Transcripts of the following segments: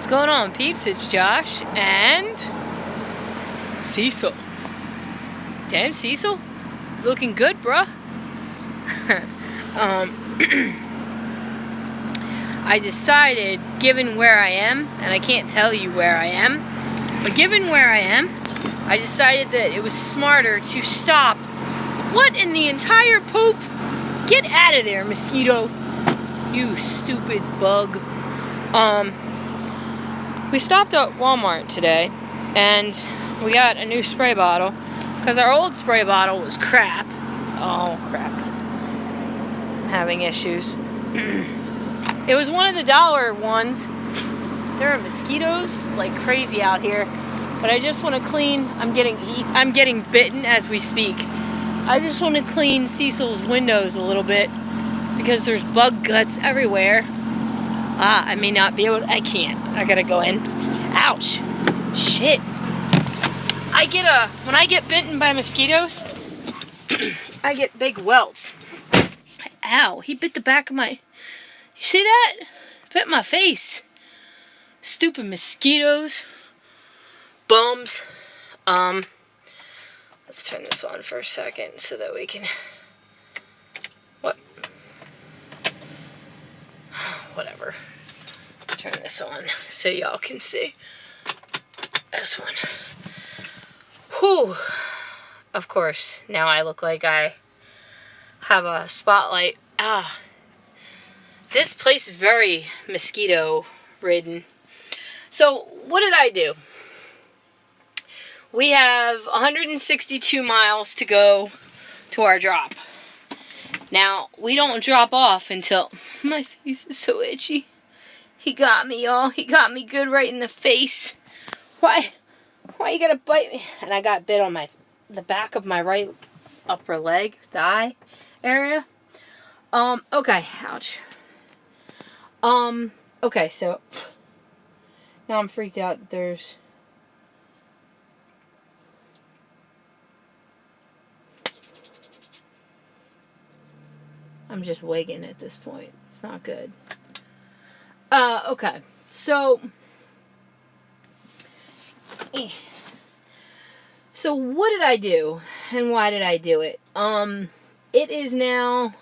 What's going on, peeps? It's Josh and Cecil. Damn, Cecil, looking good, bruh. I decided, given where I am, and I can't tell you where I am, but given where I am, I decided that it was smarter to stop. What in the entire poop? Get out of there, mosquito. You stupid bug. We stopped at Walmart today, and we got a new spray bottle, because our old spray bottle was crap. Oh, crap. I'm having issues. It was one of the dollar ones. There are mosquitoes like crazy out here, but I just want to clean. I'm getting bitten as we speak. I just want to clean Cecil's windows a little bit, because there's bug guts everywhere. I may not be able to, I can't. I gotta go in. Ouch. Shit. When I get bitten by mosquitoes, I get big welts. Ow, he bit the back of my, you see that? Bit my face. Stupid mosquitoes. Bums. Let's turn this on for a second so that we can, what? Whatever. Let's turn this on so y'all can see this one. Whew. Of course, now I look like I have a spotlight. This place is very mosquito ridden. So what did I do? We have 162 miles to go to our drop. Now, we don't drop off until... My face is so itchy. He got me, y'all. He got me good right in the face. Why you gotta bite me? And I got bit on the back of my right upper leg, thigh area. Okay, ouch. Okay, so... Now I'm freaked out that there's... I'm just wigging at this point. It's not good. Okay. So what did I do? And why did I do it? It is now,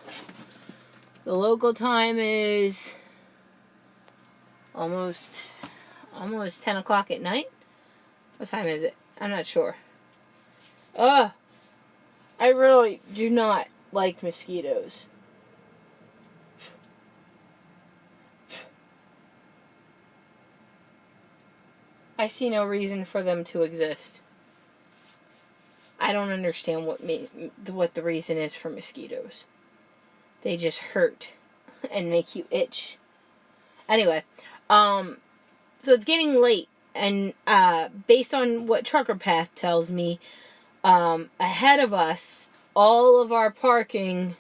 the local time is almost 10 o'clock at night. What time is it? I'm not sure. I really do not like mosquitoes. I see no reason for them to exist. I don't understand what the reason is for mosquitoes. They just hurt and make you itch. Anyway, so it's getting late, and based on what Trucker Path tells me, ahead of us, all of our parking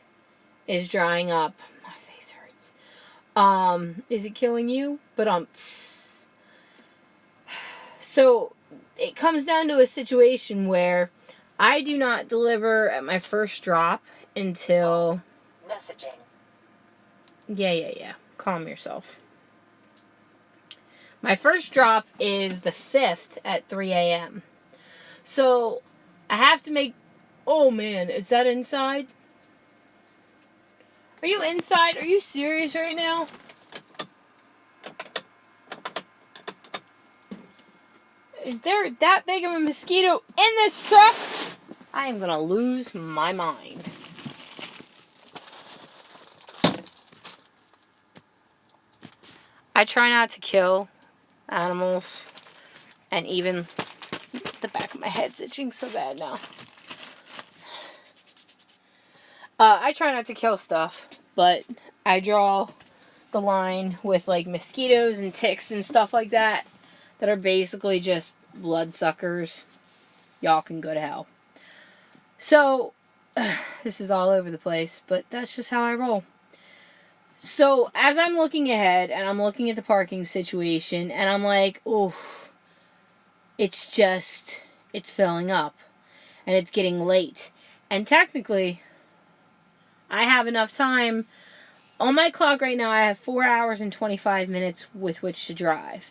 is drying up. My face hurts. Is it killing you? But So, it comes down to a situation where I do not deliver at my first drop until... Messaging. Yeah. Calm yourself. My first drop is the 5th at 3 a.m. So, I have to make... Oh, man, is that inside? Are you inside? Are you serious right now? Is there that big of a mosquito in this truck? I am going to lose my mind. I try not to kill animals, and even the back of my head's itching so bad now. I try not to kill stuff, but I draw the line with like mosquitoes and ticks and stuff like that are basically just bloodsuckers. Y'all can go to hell. So, this is all over the place, but that's just how I roll. So, as I'm looking ahead, and I'm looking at the parking situation, and I'm like, oh, it's filling up, and it's getting late. And technically, I have enough time. On my clock right now, I have 4 hours and 25 minutes with which to drive.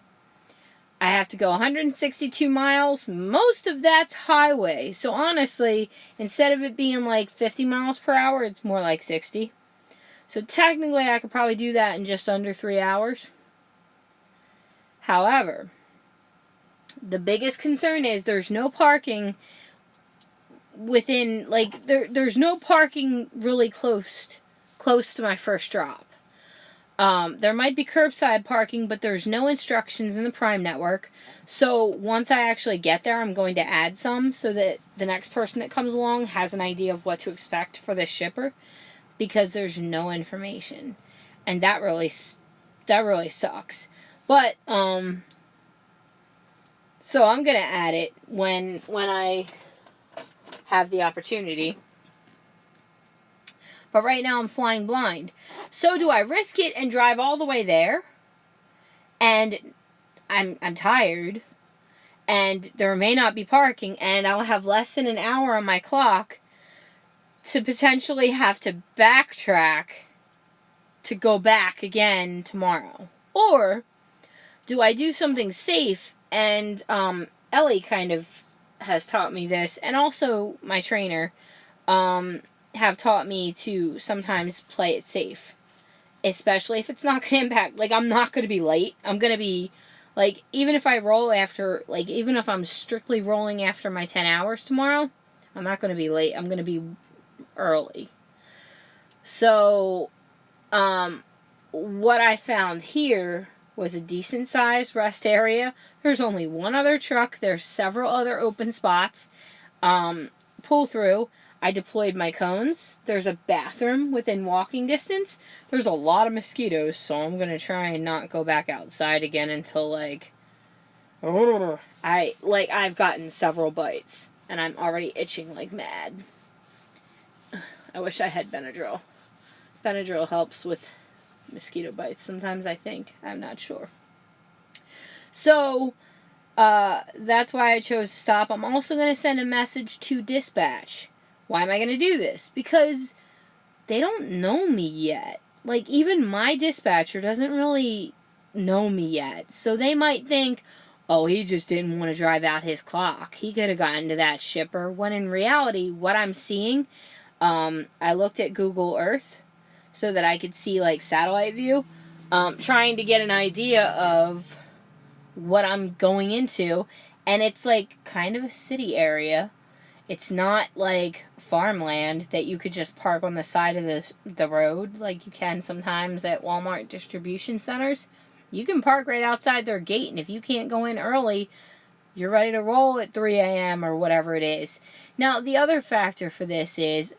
I have to go 162 miles. Most of that's highway. So honestly, instead of it being like 50 miles per hour, it's more like 60. So technically, I could probably do that in just under 3 hours. However, the biggest concern is there's no parking within, like, there's no parking really close to my first drop. There might be curbside parking, but there's no instructions in the Prime network. So once I actually get there, I'm going to add some so that the next person that comes along has an idea of what to expect for this shipper, because there's no information, and that really sucks. But so I'm gonna add it when I have the opportunity. But right now I'm flying blind. So do I risk it and drive all the way there? And I'm tired. And there may not be parking. And I'll have less than an hour on my clock to potentially have to backtrack to go back again tomorrow. Or do I do something safe? And Ellie kind of has taught me this. And also my trainer. Have taught me to sometimes play it safe. Especially if it's not going to impact. Like, I'm not going to be late. I'm going to be, like, even if I roll after, like, even if I'm strictly rolling after my 10 hours tomorrow, I'm not going to be late. I'm going to be early. So, what I found here was a decent sized rest area. There's only one other truck. There's several other open spots. Pull through. I deployed my cones. There's a bathroom within walking distance. There's a lot of mosquitoes, so I'm going to try and not go back outside again until, like, I've gotten several bites, and I'm already itching like mad. I wish I had Benadryl. Benadryl helps with mosquito bites sometimes, I think. I'm not sure. So, that's why I chose to stop. I'm also going to send a message to dispatch. Why am I going to do this? Because they don't know me yet. Like, even my dispatcher doesn't really know me yet. So they might think, oh, he just didn't want to drive out his clock. He could have gotten to that shipper. When in reality, what I'm seeing, I looked at Google Earth so that I could see, like, satellite view. Trying to get an idea of what I'm going into. And it's, like, kind of a city area. It's not like farmland that you could just park on the side of the road like you can sometimes at Walmart distribution centers. You can park right outside their gate, and if you can't go in early, you're ready to roll at 3 a.m. or whatever it is. Now, the other factor for this is,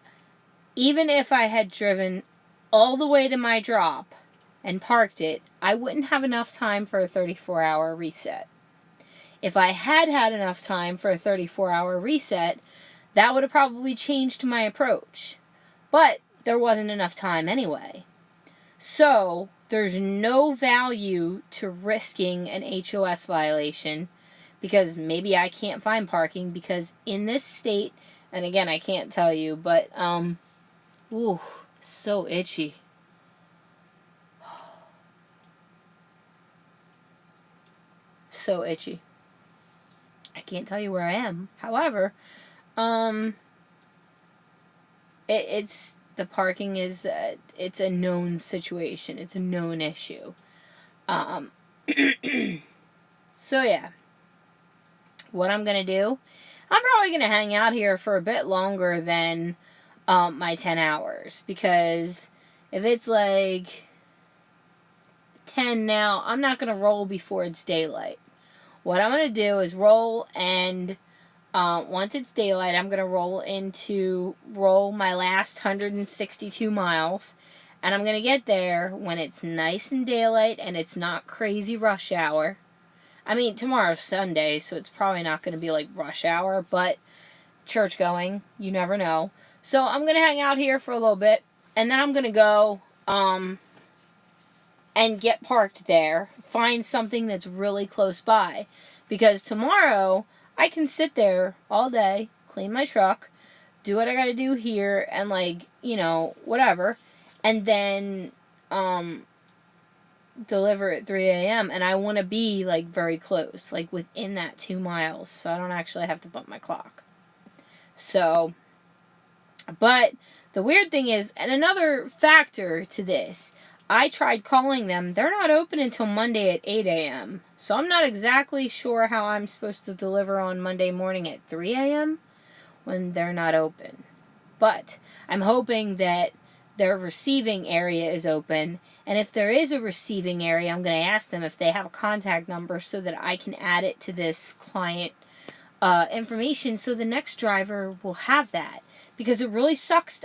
even if I had driven all the way to my drop and parked it, I wouldn't have enough time for a 34-hour reset. If I had enough time for a 34-hour reset, that would have probably changed my approach. But there wasn't enough time anyway. So, there's no value to risking an HOS violation, because maybe I can't find parking, because in this state, and again, I can't tell you, but, ooh, so itchy. So itchy. I can't tell you where I am. However, it's the parking is it's a known situation. It's a known issue. So yeah, what I'm gonna do, I'm probably gonna hang out here for a bit longer than my 10 hours, because if it's like 10 now, I'm not gonna roll before it's daylight. What I'm gonna do is roll, and once it's daylight, I'm going to roll my last 162 miles. And I'm going to get there when it's nice and daylight and it's not crazy rush hour. I mean, tomorrow's Sunday, so it's probably not going to be like rush hour, but church going, you never know. So I'm going to hang out here for a little bit, and then I'm going to go and get parked there. Find something that's really close by. Because tomorrow, I can sit there all day, clean my truck, do what I gotta do here, and, like, you know, whatever. And then, deliver at 3 a.m. and I want to be like very close, like within that 2 miles, so I don't actually have to bump my clock. So, but the weird thing is, and another factor to this, I tried calling them. They're not open until Monday at 8 a.m. So I'm not exactly sure how I'm supposed to deliver on Monday morning at 3 a.m. when they're not open. But I'm hoping that their receiving area is open. And if there is a receiving area, I'm going to ask them if they have a contact number so that I can add it to this client information so the next driver will have that. Because it really sucks.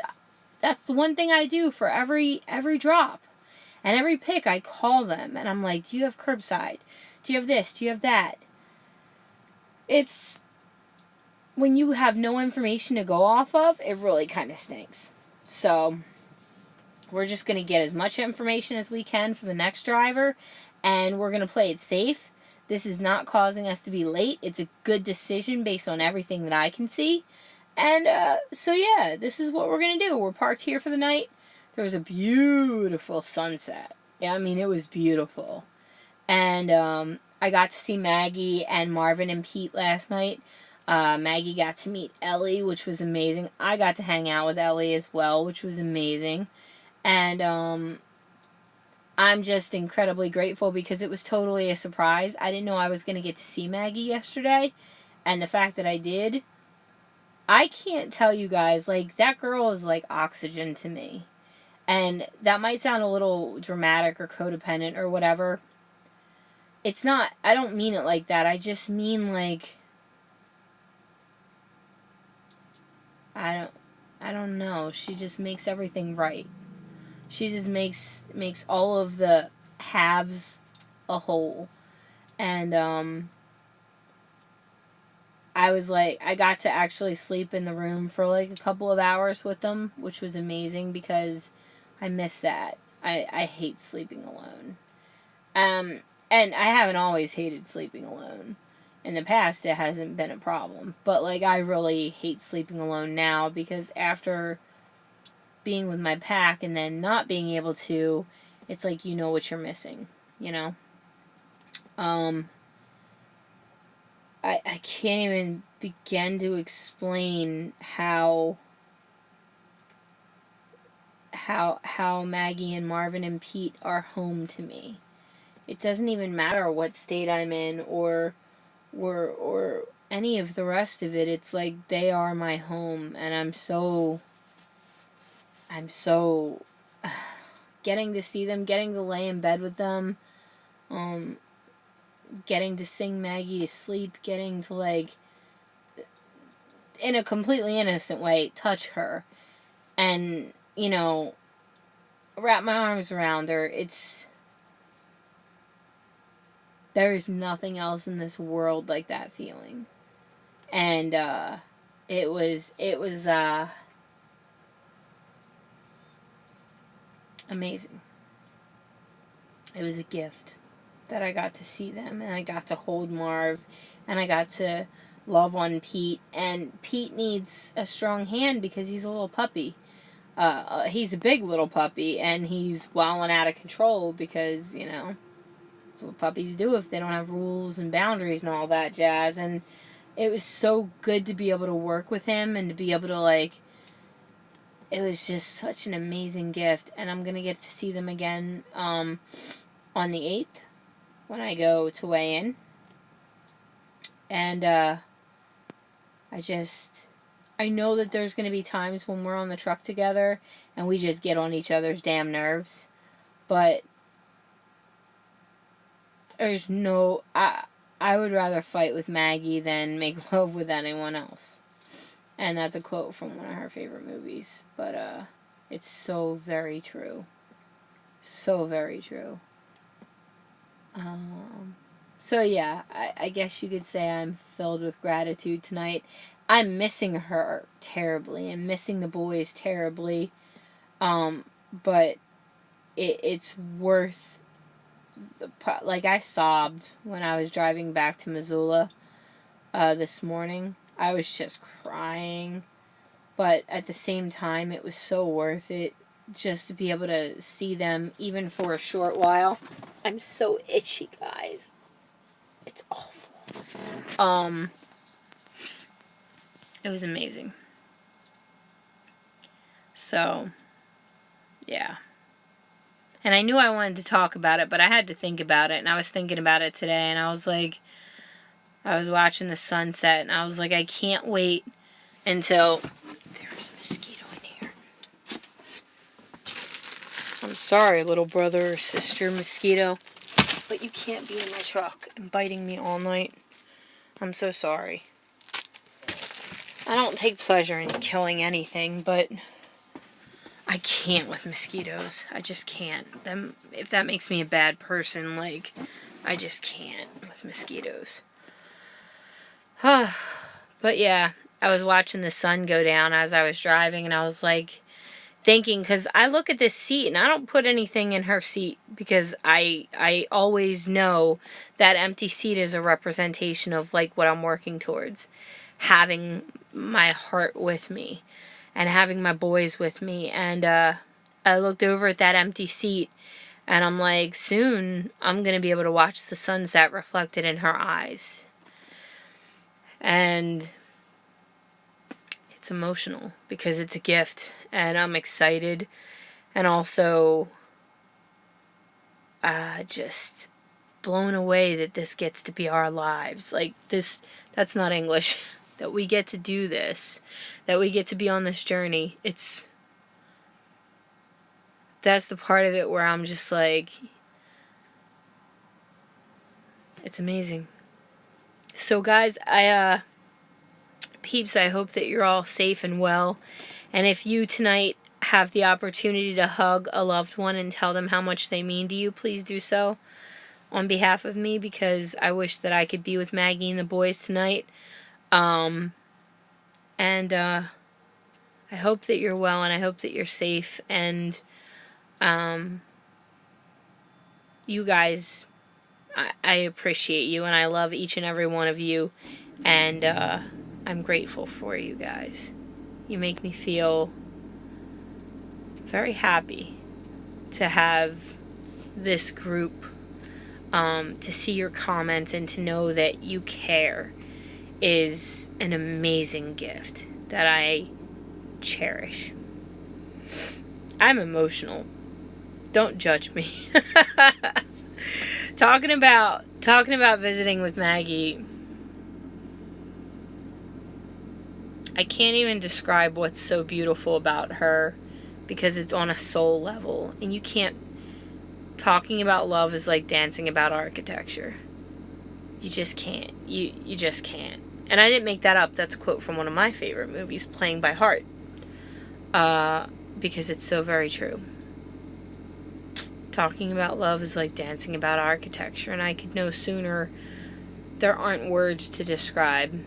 That's the one thing I do for every drop. And every pick, I call them. And I'm like, do you have curbside? Do you have this? Do you have that? It's... when you have no information to go off of, it really kind of stinks. So, we're just going to get as much information as we can for the next driver. And we're going to play it safe. This is not causing us to be late. It's a good decision based on everything that I can see. And so yeah, this is what we're going to do. We're parked here for the night. There was a beautiful sunset. Yeah, I mean, it was beautiful. And I got to see Maggie and Marvin and Pete last night. Maggie got to meet Ellie, which was amazing. I got to hang out with Ellie as well, which was amazing. And I'm just incredibly grateful because it was totally a surprise. I didn't know I was going to get to see Maggie yesterday. And the fact that I did, I can't tell you guys, like, that girl is like oxygen to me. And that might sound a little dramatic or codependent or whatever. It's not, I don't mean it like that. I just mean like, I don't know. She just makes everything right. She just makes all of the halves a whole. And I was like, I got to actually sleep in the room for like a couple of hours with them, which was amazing because I miss that. I hate sleeping alone. And I haven't always hated sleeping alone. In the past, it hasn't been a problem. But, like, I really hate sleeping alone now because after being with my pack and then not being able to, it's like you know what you're missing, you know? I can't even begin to explain how Maggie and Marvin and Pete are home to me. It doesn't even matter what state I'm in or any of the rest of it. It's like they are my home, and I'm so getting to see them, getting to lay in bed with them, getting to sing Maggie to sleep, getting to, like, in a completely innocent way, touch her and, you know, wrap my arms around her. There is nothing else in this world like that feeling. And it was amazing. It was a gift that I got to see them, and I got to hold Marv, and I got to love on Pete. And Pete needs a strong hand because he's a little puppy. He's a big little puppy, and he's wilding out of control because, you know, that's what puppies do if they don't have rules and boundaries and all that jazz. And it was so good to be able to work with him and to be able to, like, it was just such an amazing gift. And I'm going to get to see them again on the 8th when I go to weigh in. And I know that there's going to be times when we're on the truck together and we just get on each other's damn nerves. But there's no... I would rather fight with Maggie than make love with anyone else. And that's a quote from one of her favorite movies. But it's so very true. So very true. So yeah, I guess you could say I'm filled with gratitude tonight. I'm missing her terribly. I'm missing the boys terribly. But it's worth like, I sobbed when I was driving back to Missoula this morning. I was just crying, but at the same time, it was so worth it just to be able to see them even for a short while. I'm so itchy, guys. It's awful. It was amazing. So, yeah. And I knew I wanted to talk about it, but I had to think about it. And I was thinking about it today, and I was like, I was watching the sunset, and I was like, I can't wait until... There's a mosquito in here. I'm sorry, little brother or sister mosquito, but you can't be in my truck and biting me all night. I'm so sorry. I don't take pleasure in killing anything, but I can't with mosquitoes. I just can't. If that makes me a bad person, like, I just can't with mosquitoes. But yeah, I was watching the sun go down as I was driving, and I was like thinking, because I look at this seat and I don't put anything in her seat, because I always know that empty seat is a representation of like what I'm working towards. Having my heart with me and having my boys with me. And I looked over at that empty seat, and I'm like, soon I'm going to be able to watch the sunset reflected in her eyes. And it's emotional because it's a gift, and I'm excited, and also just blown away that this gets to be our lives. Like, this, that's not English. That we get to do this, that we get to be on this journey. That's the part of it where I'm just like, it's amazing. So guys, Peeps, I hope that you're all safe and well. And if you tonight have the opportunity to hug a loved one and tell them how much they mean to you, please do so on behalf of me, because I wish that I could be with Maggie and the boys tonight. And I hope that you're well, and I hope that you're safe, and you guys, I appreciate you, and I love each and every one of you, and I'm grateful for you guys. You make me feel very happy to have this group, to see your comments and to know that you care is an amazing gift that I cherish. I'm emotional. Don't judge me. Talking about visiting with Maggie, I can't even describe what's so beautiful about her, because it's on a soul level, and you can't. Talking about love is like dancing about architecture. You just can't. You just can't. And I didn't make that up. That's a quote from one of my favorite movies, Playing by Heart. Because it's so very true. Talking about love is like dancing about architecture, and I could no sooner. There aren't words to describe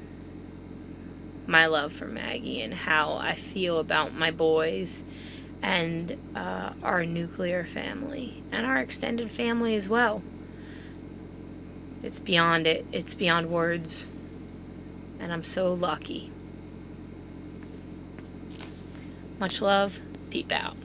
my love for Maggie and how I feel about my boys and our nuclear family and our extended family as well. It's beyond it. It's beyond words. And I'm so lucky. Much love. Peep out.